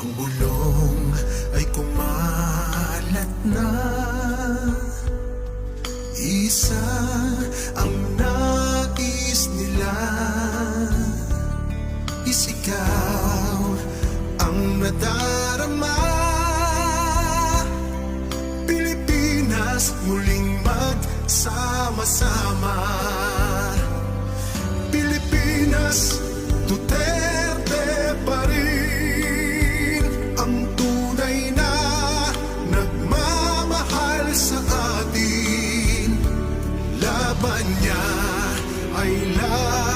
Ang bulong ay kumalat na, isa ang nais nila, isigaw ang nadarama. Pilipinas muling magsama-sama. Pilipinas, Duterte pa rin ang tunay na nagmamahal sa atin. Laban niya ay laban